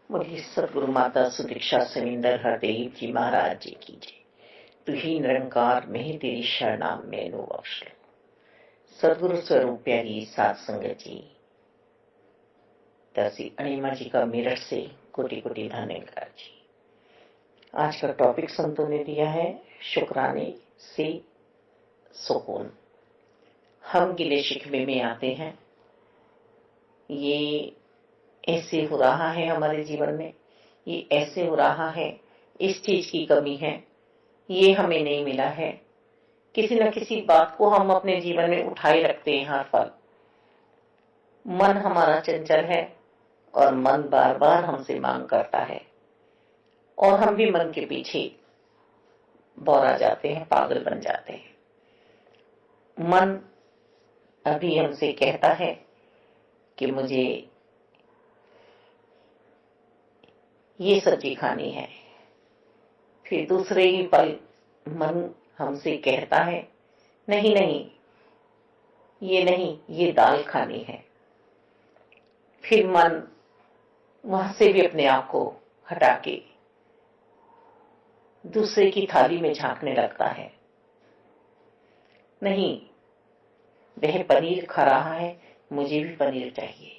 बोलिए सदगुरु माता सुदीक्षा सविंदर हरदेव जी महाराज जी की जय। तुही निरंकार में तेरी शरणाम मैनू बख्श लो। सदगुरु स्वरूप प्यारी सात संगत जी, दसी अणिमा जी का मेरठ से कोटि कोटि धन्यवाद जी। आज का टॉपिक संतों ने दिया है शुक्राने से सुकून। हम गिले शिकवे में आते हैं, ये ऐसे हो रहा है हमारे जीवन में, ये ऐसे हो रहा है, इस चीज की कमी है, ये हमें नहीं मिला है। किसी न किसी बात को हम अपने जीवन में उठाए रखते हैं हर पल। मन हमारा चंचल है और मन बार बार हमसे मांग करता है और हम भी मन के पीछे बौरा जाते हैं, पागल बन जाते हैं। मन अभी हमसे कहता है कि मुझे ये सब्जी खानी है, फिर दूसरे ही पल मन हमसे कहता है नहीं नहीं, ये नहीं, ये दाल खानी है। फिर मन वहां से भी अपने आप को हटा के दूसरे की थाली में झांकने लगता है। नहीं, वह पनीर खा रहा है, मुझे भी पनीर चाहिए।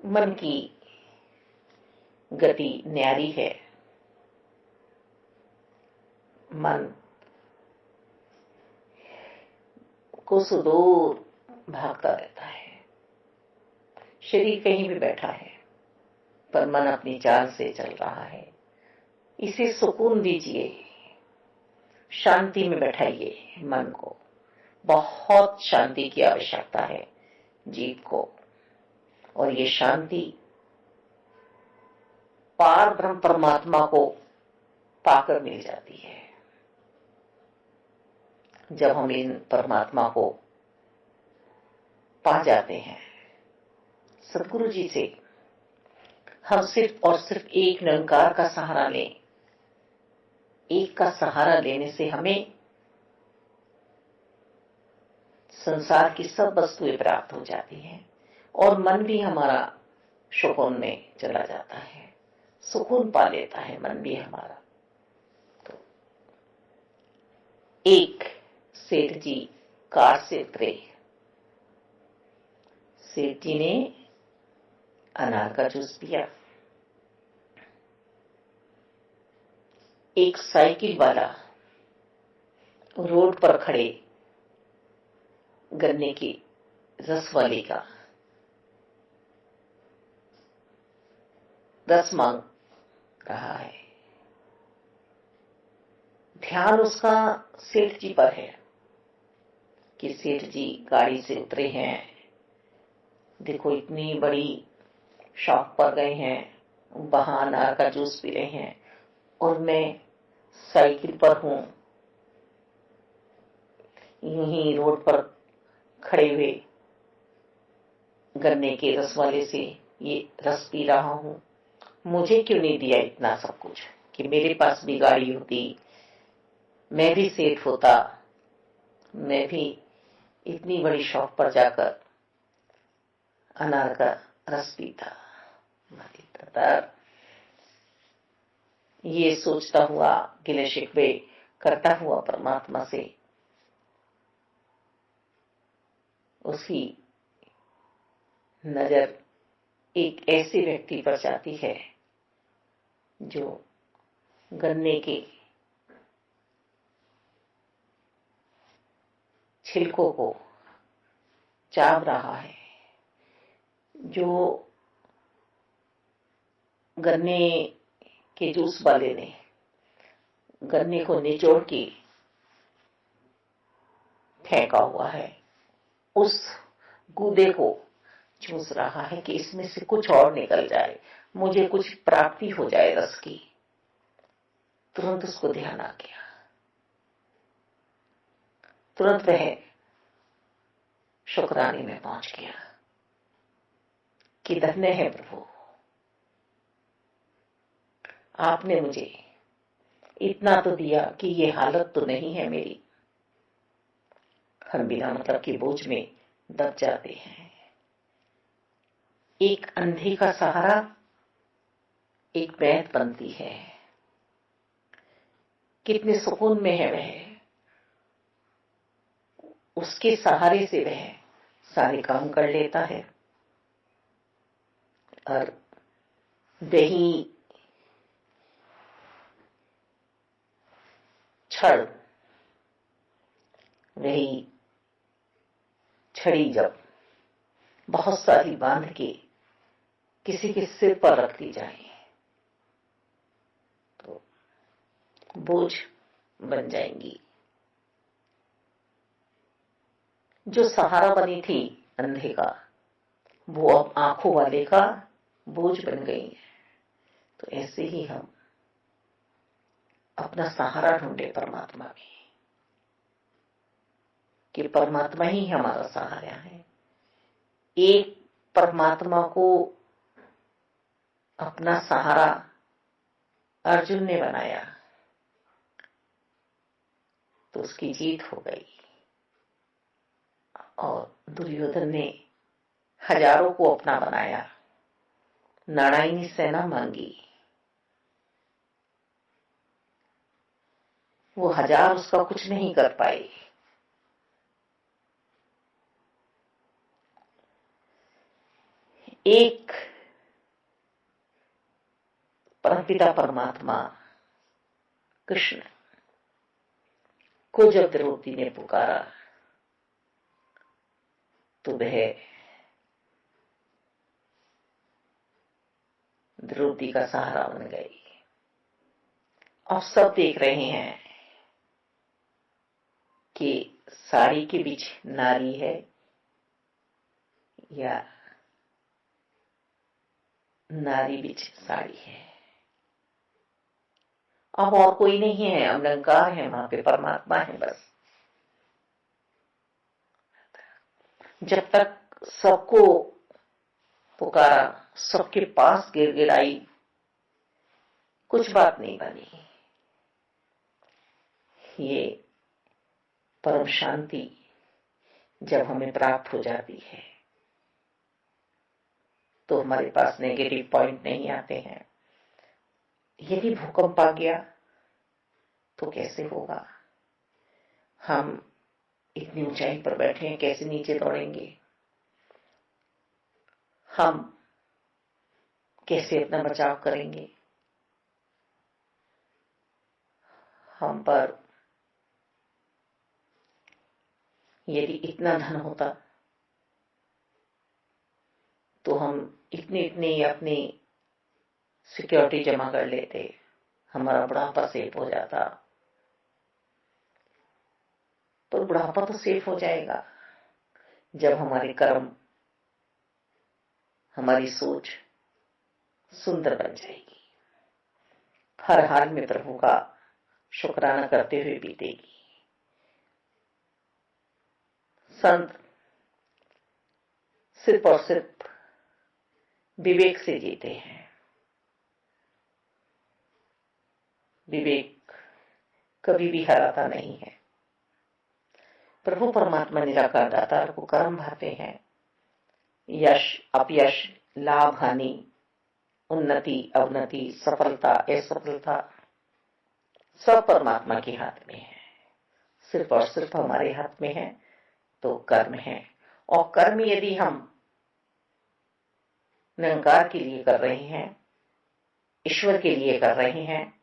मन की गति न्यारी है। मन को सुदूर भागता रहता है। शरीर कहीं भी बैठा है पर मन अपनी चाल से चल रहा है। इसे सुकून दीजिए, शांति में बैठाइए मन को। बहुत शांति की आवश्यकता है जीव को, और ये शांति पार ब्रह्म परमात्मा को पाकर मिल जाती है। जब हम इन परमात्मा को पा जाते हैं सदगुरु जी से, हम सिर्फ और सिर्फ एक निरंकार का सहारा लें। एक का सहारा लेने से हमें संसार की सब वस्तुएं प्राप्त हो जाती हैं और मन भी हमारा सुकून में चला जाता है, सुकून पा लेता है मन भी हमारा। तो एक सेठ जी कार से उतरे। सेठ जी ने अनार का जूस पिया। एक साइकिल वाला रोड पर खड़े गन्ने की रस वाले का रस मांग रहा है। ध्यान उसका सेठ जी पर है कि सेठ जी गाड़ी से उतरे हैं, देखो इतनी बड़ी शॉप पर गए हैं, वहां अनार का जूस पी रहे हैं और मैं साइकिल पर हूं, यूं ही रोड पर खड़े हुए गन्ने के रस वाले से ये रस पी रहा हूं। मुझे क्यों नहीं दिया इतना सब कुछ, कि मेरे पास भी गाड़ी होती, मैं भी सेठ होता, मैं भी इतनी बड़ी शॉप पर जाकर अनार का रस पीता। ये सोचता हुआ, गिले शिकवे करता हुआ परमात्मा से उसकी नजर एक ऐसे व्यक्ति पर जाती है जो गन्ने के छिलकों को चाव रहा है, जो गन्ने के जूस वाले ने गन्ने को निचोड़ के फेंका हुआ है, उस गूदे को चूस रहा है कि इसमें से कुछ और निकल जाए, मुझे कुछ प्राप्ति हो जाए रस की। तुरंत उसको ध्यान आ गया, तुरंत वह शुक्राने में पहुंच गया कि धन्य है प्रभु, आपने मुझे इतना तो दिया कि ये हालत तो नहीं है मेरी। हम बिना मतलब के बोझ में दब जाते हैं। एक अंधे का सहारा एक बैत बनती है। कितने सुकून में है वह, उसके सहारे से वह सारे काम कर लेता है। और दही छड़, वही छड़ी जब बहुत सारी बांध के किसी के सिर पर रख दी जाए तो बोझ बन जाएंगी। जो सहारा बनी थी अंधे का, वो अब आंखों वाले का बोझ बन गई है। तो ऐसे ही हम अपना सहारा ढूंढे परमात्मा में, कि परमात्मा ही हमारा सहारा है। एक परमात्मा को अपना सहारा अर्जुन ने बनाया तो उसकी जीत हो गई, और दुर्योधन ने हजारों को अपना बनाया, नारायणी सेना मांगी, वो हजार उसका कुछ नहीं कर पाए। एक परमपिता परमात्मा कृष्ण को जब द्रौपदी ने पुकारा तो वह द्रौपदी का सहारा बन गई। अब सब देख रहे हैं कि साड़ी के बीच नारी है या नारी बीच साड़ी है। अब और कोई नहीं है, अलंकार है, वहां पे परमात्मा है बस। जब तक सबको पुकारा, सबके पास गिड़गिड़ाई, कुछ बात नहीं बनी। ये परम शांति जब हमें प्राप्त हो जाती है तो हमारे पास नेगेटिव पॉइंट नहीं आते हैं। यदि भूकंप आ गया तो कैसे होगा? हम इतनी ऊंचाई पर बैठे हैं, कैसे नीचे दौड़ेंगे? हम कैसे अपना बचाव करेंगे? हम पर यदि इतना धन होता तो हम इतने इतने अपनी सिक्योरिटी जमा कर लेते, हमारा बुढ़ापा सेफ हो जाता। तो बुढ़ापा तो सेफ हो जाएगा जब हमारे कर्म, हमारी सोच सुंदर बन जाएगी, हर हाल में प्रभु का शुक्राना करते हुए बीतेगी। संत सिर्फ और सिर्फ विवेक से जीते हैं। विवेक कभी भी हराता नहीं है। प्रभु परमात्मा निराकार दातार को कर्म भाते हैं। यश अपयश, लाभ हानि, उन्नति अवनति, सफलता असफलता सब परमात्मा के हाथ में है। सिर्फ और सिर्फ हमारे हाथ में है तो कर्म है। और कर्म यदि हम निरंकार के लिए कर रहे हैं, ईश्वर के लिए कर रहे हैं,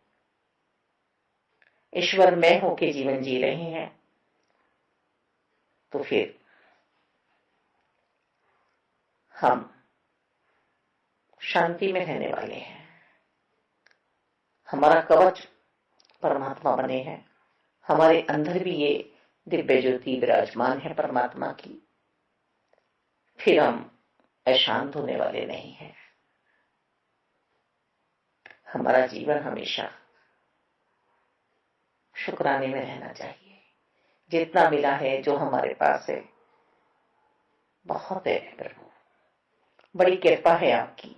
ईश्वरमय होकर जीवन जी रहे हैं, तो फिर हम शांति में रहने वाले हैं। हमारा कवच परमात्मा बने हैं, हमारे अंदर भी ये दिव्य ज्योति विराजमान है परमात्मा की। फिर हम अशांत होने वाले नहीं हैं। हमारा जीवन हमेशा शुक्राने में रहना चाहिए। जितना मिला है, जो हमारे पास है, बहुत है प्रभु, बड़ी कृपा है आपकी।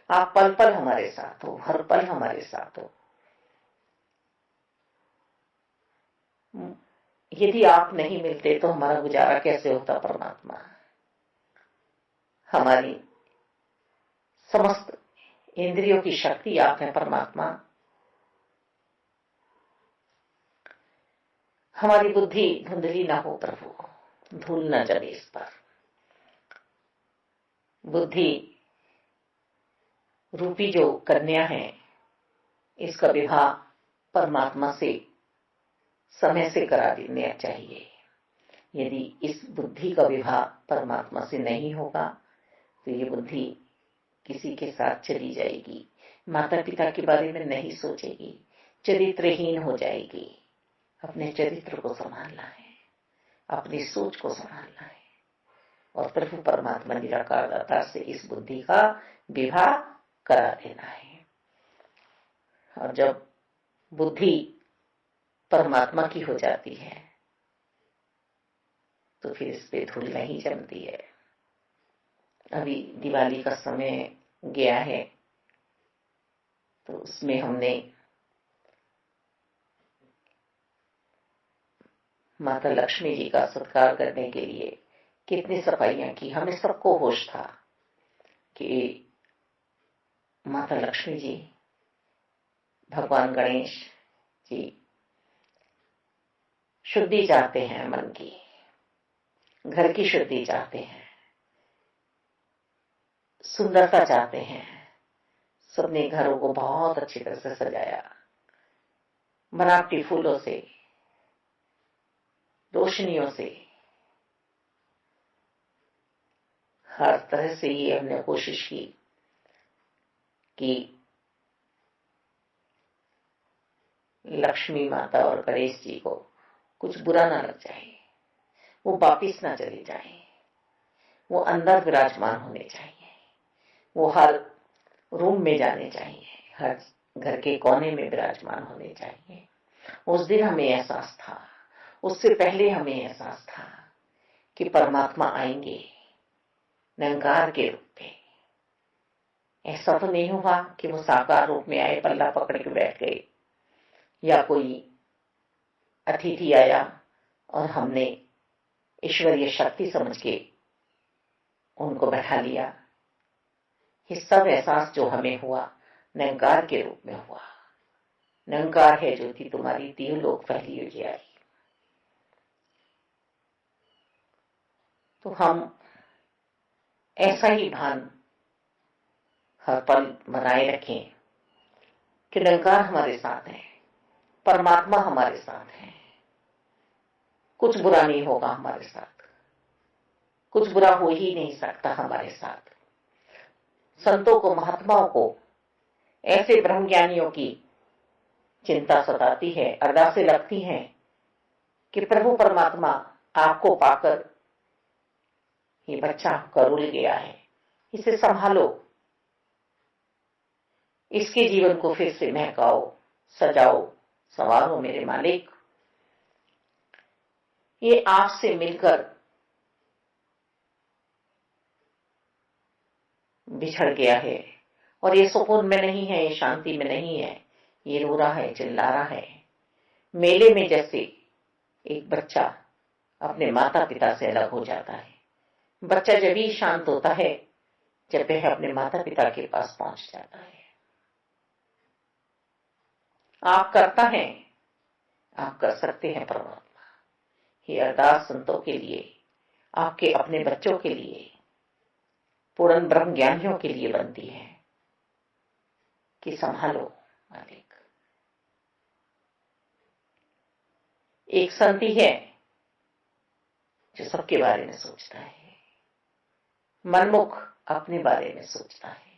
आप पल पल हमारे साथ हो, हर पल हमारे साथ हो। यदि आप नहीं मिलते तो हमारा गुजारा कैसे होता परमात्मा? हमारी समस्त इंद्रियों की शक्ति आप हैं परमात्मा। हमारी बुद्धि धुंधली ना हो प्रभु, धूल न जले इस पर। बुद्धि रूपी जो कन्या है, इसका विवाह परमात्मा से समय से करा देना चाहिए। यदि इस बुद्धि का विवाह परमात्मा से नहीं होगा तो ये बुद्धि किसी के साथ चली जाएगी, माता पिता के बारे में नहीं सोचेगी, चरित्रहीन हो जाएगी। अपने चरित्र को संभालना है, अपनी सोच को संभालना है और प्रभु परमात्मा निराकार दाता से इस बुद्धि का विवाह करा देना है। और जब बुद्धि परमात्मा की हो जाती है तो फिर इस पे धूल नहीं जमती है। अभी दिवाली का समय गया है तो उसमें हमने माता लक्ष्मी जी का सत्कार करने के लिए कितनी सफाइयां की। हमें सबको होश था कि माता लक्ष्मी जी, भगवान गणेश जी शुद्धि चाहते हैं, मन की, घर की शुद्धि चाहते हैं, सुंदरता चाहते हैं। सबने घरों को बहुत अच्छी तरह से सजाया, बनावटी फूलों से, रोशनियों से, हर तरह से ये हमने कोशिश की कि लक्ष्मी माता और गणेश जी को कुछ बुरा ना लग जाए, वो वापिस ना चले जाए, वो अंदर विराजमान होने चाहिए, वो हर रूम में जाने चाहिए, हर घर के कोने में विराजमान होने चाहिए। उस दिन हमें एहसास था, उससे पहले हमें एहसास था कि परमात्मा आएंगे निरंकार के रूप में। ऐसा तो नहीं हुआ कि वो साकार रूप में आए, पल्ला पकड़ के बैठ गए, या कोई अतिथि आया और हमने ईश्वरीय शक्ति समझ के उनको बैठा लिया। ये सब एहसास जो हमें हुआ निरंकार के रूप में हुआ। निरंकार है ज्योति तुम्हारी, तीन लोग फैली हुई आई। तो हम ऐसा ही भान हर पल बनाए रखें कि निरंकार हमारे साथ है, परमात्मा हमारे साथ है, कुछ बुरा नहीं होगा हमारे साथ, कुछ बुरा हो ही नहीं सकता हमारे साथ। संतों को, महात्माओं को, ऐसे ब्रह्मज्ञानियों की चिंता सताती है, अरदासें लगती हैं कि प्रभु परमात्मा आपको पाकर ये बच्चा करुल गया है, इसे संभालो, इसके जीवन को फिर से महकाओ, सजाओ, संवारो मेरे मालिक। ये आपसे मिलकर बिछड़ गया है और ये सुकून में नहीं है, ये शांति में नहीं है, ये रो रहा है, चिल्ला रहा है। मेले में जैसे एक बच्चा अपने माता पिता से अलग हो जाता है। बच्चा जब ही शांत होता है जब वह अपने माता पिता के पास पहुंच जाता है। आप करता है, आप कर सकते हैं परमात्मा। ये अरदास संतों के लिए, आपके अपने बच्चों के लिए, पूर्ण ब्रह्म ज्ञानियों के लिए बनती है कि संभालो मालिक। एक संत है जो सबके बारे में सोचता है, मनमुख अपने बारे में सोचता है।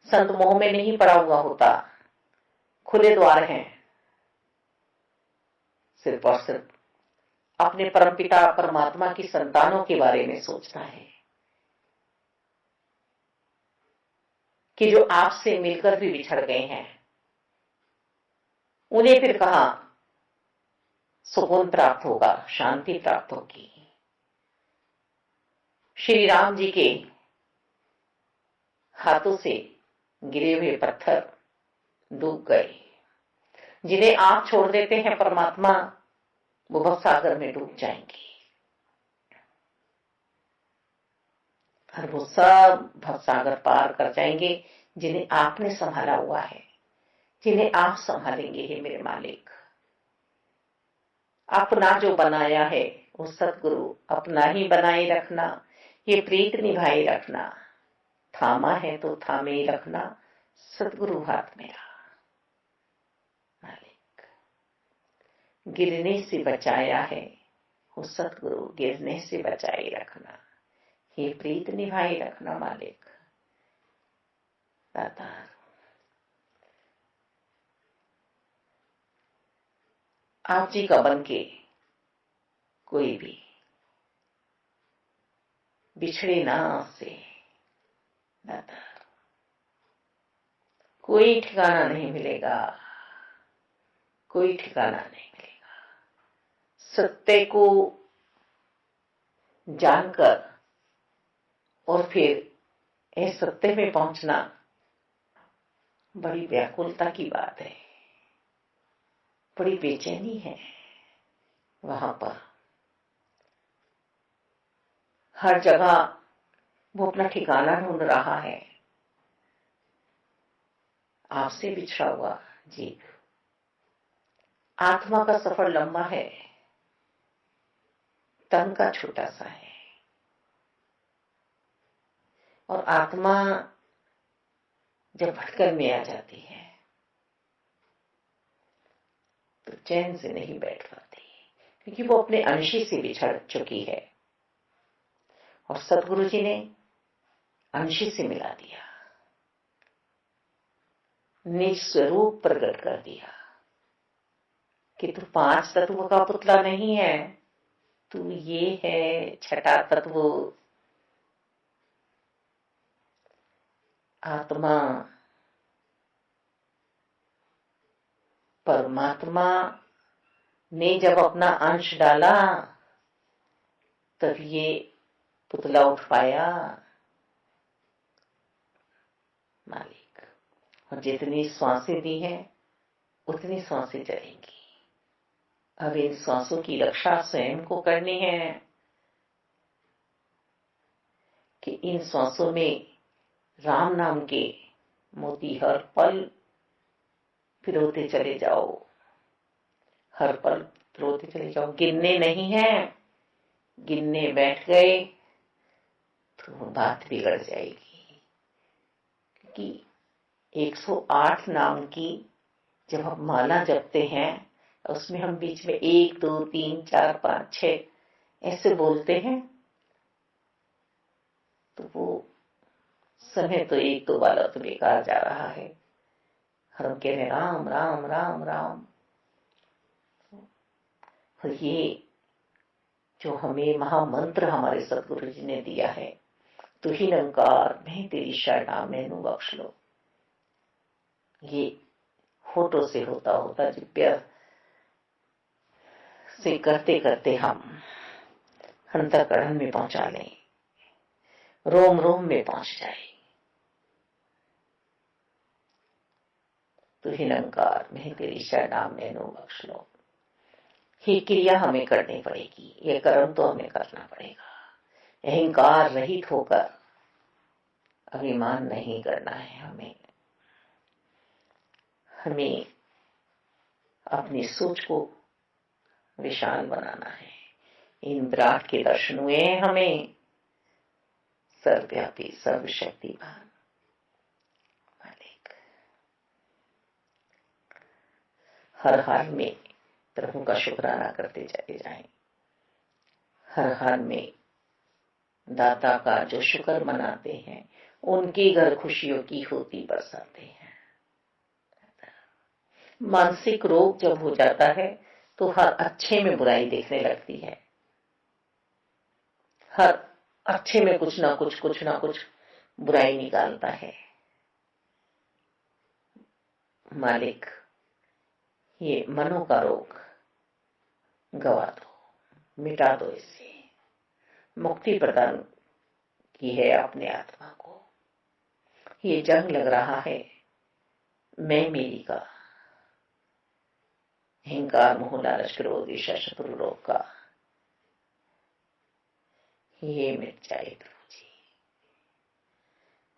संत मोह में नहीं पड़ा हुआ होता, खुले द्वार हैं, सिर्फ और सिर्फ अपने परमपिता परमात्मा की संतानों के बारे में सोचता है कि जो आपसे मिलकर भी बिछड़ गए हैं, उन्हें फिर कहां सुकून प्राप्त होगा, शांति प्राप्त होगी। श्री राम जी के हाथों से गिरे हुए पत्थर डूब गए, जिन्हें आप छोड़ देते हैं परमात्मा, वो भवसागर में डूब जाएंगे। और वो सब भवसागर पार कर जाएंगे जिन्हें आपने संभाला हुआ है, जिन्हें आप संभालेंगे। हे मेरे मालिक, अपना जो बनाया है वो सतगुरु अपना ही बनाए रखना, ये प्रीत निभाए रखना, थामा है तो थामे ही रखना, सतगुरु हाथ मेरा मालिक। गिरने से बचाया है वो सतगुरु, गिरने से बचाए रखना, ये प्रीत निभाए रखना मालिक। दाता आप जी का बन के कोई भी बिछड़े ना आपसे। दाता कोई ठिकाना नहीं मिलेगा, कोई ठिकाना नहीं मिलेगा। सत्य को जानकर और फिर इस सत्य में पहुंचना बड़ी व्याकुलता की बात है, बड़ी बेचैनी है। वहां पर हर जगह वो अपना ठिकाना ढूंढ रहा है। आपसे बिछड़ा हुआ जीव, आत्मा का सफर लंबा है, तन का छोटा सा है। और आत्मा जब भटकन में आ जाती है तो चैन से नहीं बैठ पाती, क्योंकि वो अपने अंशी से बिछड़ चुकी है और सतगुरु जी ने अंशी से मिला दिया, निज स्वरूप प्रकट कर दिया कि तू पांच तत्व का पुतला नहीं है, तू ये है छठा तत्व आत्मा। परमात्मा ने जब अपना अंश डाला तब ये पुतला उठ पाया मालिक। और जितनी श्वासें दी हैं उतनी श्वासें चलेंगी। अब इन श्वासों की रक्षा स्वयं को करनी है कि इन श्वासों में राम नाम के मोती हर पल पिरोते चले जाओ, हर पल पिरोते चले जाओ। गिनने नहीं है, गिनने बैठ गए तो बात बिगड़ जाएगी, क्योंकि 108 नाम की जब हम माला जपते हैं उसमें हम बीच में 1 2 3 4 5 6 ऐसे बोलते हैं, तो वो समय तो 1 2 वाला तो बेकार जा रहा है। हम कह रहे राम राम राम राम। और ये जो हमें महामंत्र हमारे सतगुरु जी ने दिया है, तू ही निरंकार मैं तेरी शरणा मैनू बख्श लो, ये होठों से होता होता जिव्या से करते करते हम अंतःकरण में पहुंचा लें, रोम रोम में पहुंच जाए। तू ही निरंकार मैं तेरी शरणा मैनू बख्श लो, ये क्रिया हमें करनी पड़ेगी, ये कर्म तो हमें करना पड़ेगा। अहंकार रहित होकर अभिमान नहीं करना है हमें। हमें अपनी सोच को विशाल बनाना है। इन विराट के दर्शन हुए हैं हमें, सर्वव्यापी सर्वशक्तिमान मालिक। हर हाल में प्रभु का शुक्राना करते चले जाएं। हर हाल में दाता का जो शुक्र मनाते हैं, उनके घर खुशियों की होती बरसाते हैं। मानसिक रोग जब हो जाता है तो हर अच्छे में बुराई देखने लगती है, हर अच्छे में कुछ ना कुछ बुराई निकालता है। मालिक, ये मनो का रोग गवा दो, मिटा दो, इससे मुक्ति प्रदान की है अपने आत्मा को। ये जंग लग रहा है मैं मेरी का, अहंकार मोह लालच क्रोध ईर्ष्या शत्रु रोग का, ये मिट जाए प्रभु जी,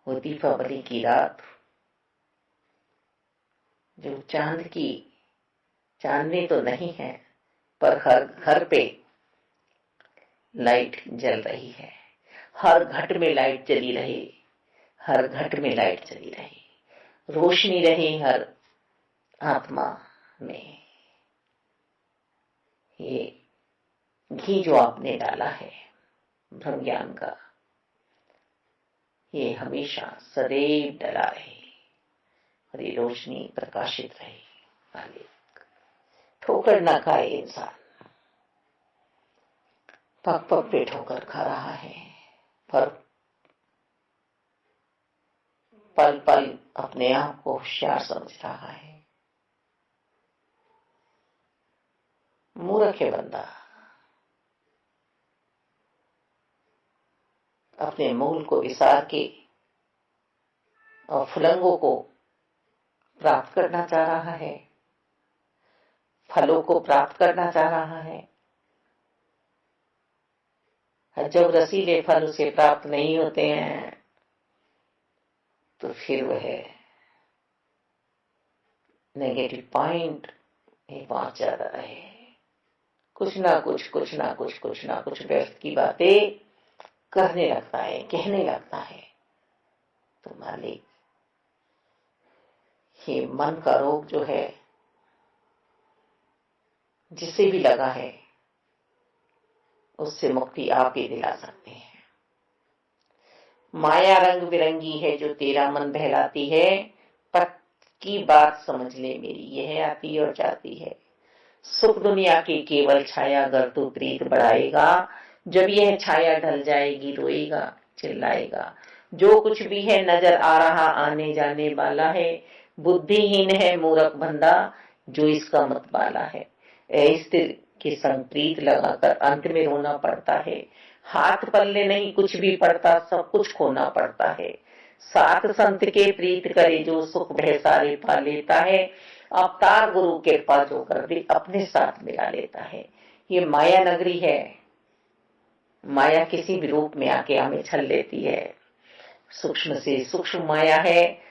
वो दीपावली की रात जो चांदनी तो नहीं है, पर हर घर पे लाइट जल रही है, हर घट में लाइट जली रहे, हर घट में लाइट जली रहे, रोशनी रहे हर आत्मा में। ये घी जो आपने डाला है ब्रह्म ज्ञान का, ये हमेशा सदैव डला रहे और ये रोशनी प्रकाशित रहे। मालिक, ठोकर ना खाए इंसान, पग पग पे ठोकर खा रहा है, पर पल पल अपने आप को होशियार समझ रहा है। मूर्ख है बंदा, अपने मूल को विसार के और फुलंगों को प्राप्त करना चाह रहा है, फलों को प्राप्त करना चाह रहा है। जब रसीले फल उसे प्राप्त नहीं होते हैं तो फिर वह नेगेटिव पॉइंट ही पहुंच जाता है। कुछ ना कुछ व्यर्थ की बातें करने लगता है, कहने लगता है। तो मालिक, ये मन का रोग जो है, जिसे भी लगा है, उससे मुक्ति आप ही दिला सकते हैं। माया रंग बिरंगी है जो तेरा मन बहलाती है, पक्की बात समझ ले मेरी, यह आती और जाती है। सुख दुनिया की केवल छाया, अगर तू प्रीत बढ़ाएगा, जब यह छाया ढल जाएगी रोएगा चिल्लाएगा। जो कुछ भी है नजर आ रहा आने जाने वाला है, बुद्धिहीन है मूर्ख बंदा जो इसका मत वाला है। स्थिर के संग प्रीत लगाकर अंत में रोना पड़ता है। हाथ पल्ले नहीं कुछ भी पड़ता, सब कुछ खोना पड़ता है। साथ संत के प्रीत करे जो सुख भय सारे पा लेता है। अवतार गुरु के पास जो कर दे अपने साथ मिला लेता है। ये माया नगरी है, माया किसी भी रूप में आके हमें छल लेती है। सूक्ष्म से सूक्ष्म माया है,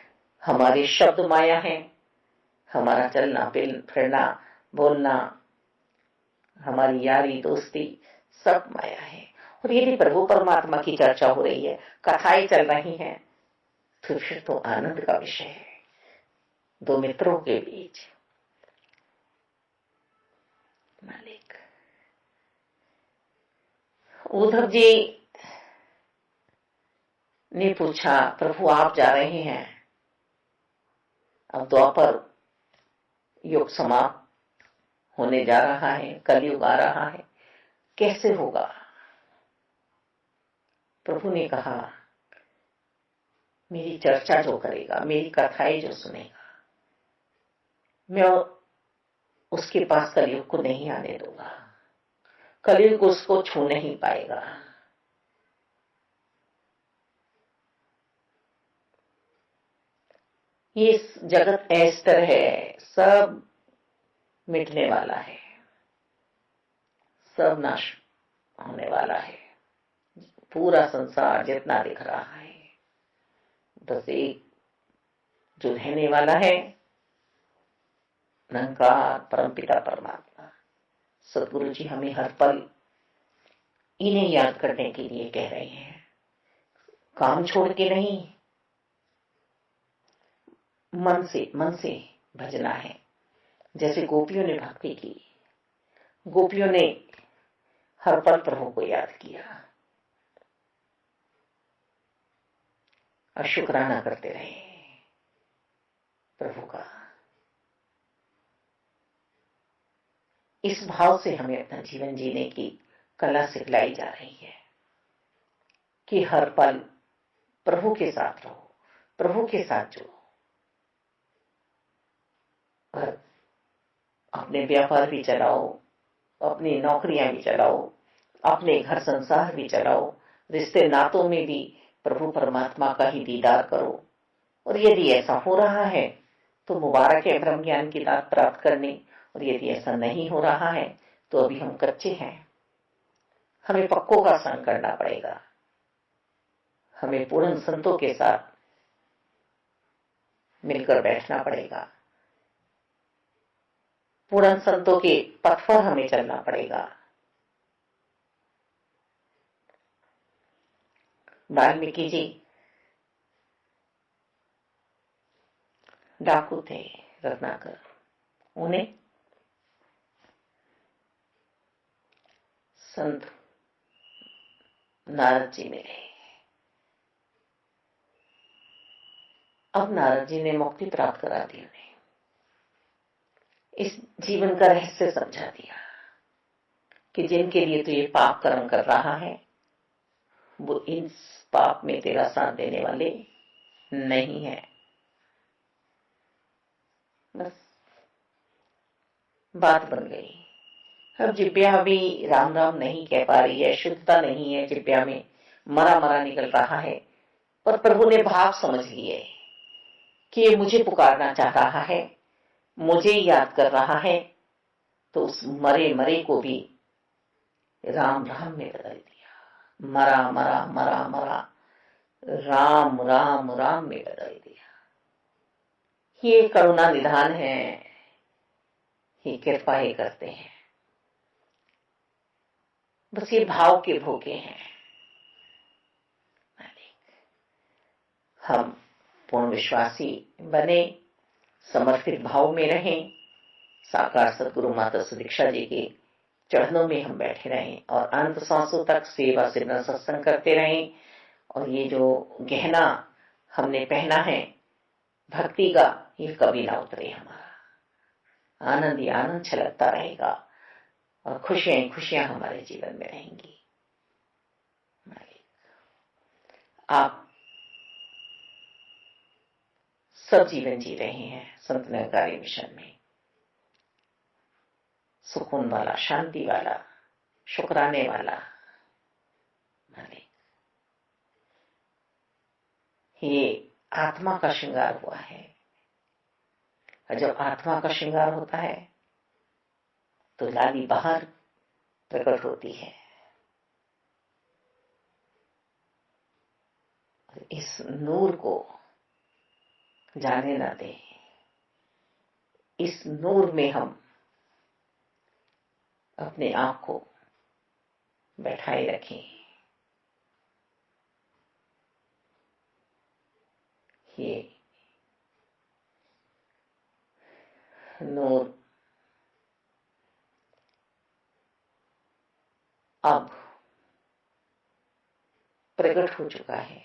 हमारे शब्द माया है, हमारा चलना फिरना बोलना, हमारी यारी दोस्ती सब माया है। और यदि प्रभु परमात्मा की चर्चा हो रही है, कथाएं चल रही हैं, तो फिर तो आनंद का विषय है। दो मित्रों के बीच मालिक, उद्धव जी ने पूछा, प्रभु आप जा रहे हैं, अब द्वापर युग समाप्त होने जा रहा है, कलयुग आ रहा है, कैसे होगा? प्रभु ने कहा, मेरी चर्चा जो करेगा, मेरी कथाएं जो सुनेगा, मैं उसके पास कलयुग को नहीं आने दूंगा, कलयुग उसको छू नहीं पाएगा। ये जगत अस्तर है, सब मिटने वाला है, सब नाश होने वाला है। पूरा संसार जितना दिख रहा है, बस एक जो रहने वाला है, निरंकार परमपिता परमात्मा सदगुरु जी हमें हर पल इन्हें याद करने के लिए कह रहे हैं। काम छोड़ के नहीं, मन से भजना है। जैसे गोपियों ने भक्ति की, गोपियों ने हर पल प्रभु को याद किया और शुक्राना करते रहे प्रभु का। इस भाव से हमें अपना जीवन जीने की कला सिखलाई जा रही है कि हर पल प्रभु के साथ रहो, प्रभु के साथ जुड़ो। और अपने व्यापार भी चलाओ, अपनी नौकरियां भी चलाओ, अपने घर संसार भी चलाओ, रिश्ते नातों में भी प्रभु परमात्मा का ही दीदार करो। और यदि ऐसा हो रहा है तो मुबारक है ब्रह्म ज्ञान की दात प्राप्त करने। और यदि ऐसा नहीं हो रहा है तो अभी हम कच्चे हैं, हमें पक्कों का संग करना पड़ेगा। हमें पूर्ण संतों के साथ मिलकर बैठना पड़ेगा। पूर्ण संतों के पथ पर हमें चलना पड़ेगा। वाल्मीकि जी डाकू थे, रत्नाकर। उन्हें संत नारद जी मिले। अब नारद जी ने मुक्ति प्राप्त करा दी उन्हें, इस जीवन का रहस्य समझा दिया कि जिनके लिए तो ये पाप कर्म कर रहा है वो इन पाप में तेरा साथ देने वाले नहीं है। बस बात बन गई। अब जिब्या भी राम राम नहीं कह पा रही है, शुद्धता नहीं है जिब्या में, मरा मरा निकल रहा है। पर प्रभु ने भाव समझ लिए कि ये मुझे पुकारना चाह रहा है, मुझे याद कर रहा है, तो उस मरे मरे को भी राम राम में बदल दिया। मरा मरा मरा मरा राम राम राम में बदल दिया। ये करुणा निधान है, ये कृपा ही करते हैं। बस ये भाव के भोगे हैं। हम पूर्ण विश्वासी बने, समर्पित भाव में रहें, साकार सदगुरु माता सुदीक्षा जी के चरणों में हम बैठे रहें और अंत सांसों तक सेवा सिमरन सत्संग करते रहें। और ये जो गहना हमने पहना है भक्ति का, ये कभी ना उतरे। हमारा आनंद ही आनंद छलकता रहेगा और खुशियां ही खुशियां हमारे जीवन में रहेंगी। आप सब जीवन जी रहे हैं संत निरंकारी मिशन में, सुकून वाला, शांति वाला, शुक्राने वाला। ये आत्मा का श्रृंगार हुआ है, और जब आत्मा का श्रृंगार होता है तो लाली बाहर प्रकट होती है। इस नूर को जाने ना दें, इस नूर में हम अपने आप को बैठाए रखें। ये नूर अब प्रकट हो चुका है।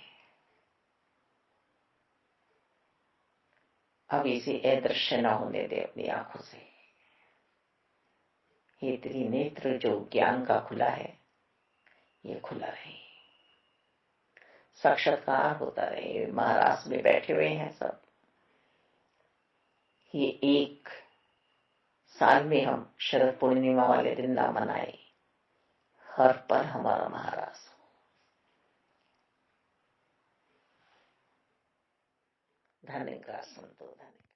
अब इसे अदृश्य न होने दे अपनी आंखों से। ये त्रिनेत्र जो ज्ञान का खुला है, ये खुला रहे, साक्षात्कार होता रहे। महाराष्ट्र में बैठे हुए हैं सब। ये एक साल में हम शरद पूर्णिमा वाले दिन ना मनाए, हर पल हमारा महाराष्ट्र। धन्यवाद संतो, धन्यवाद।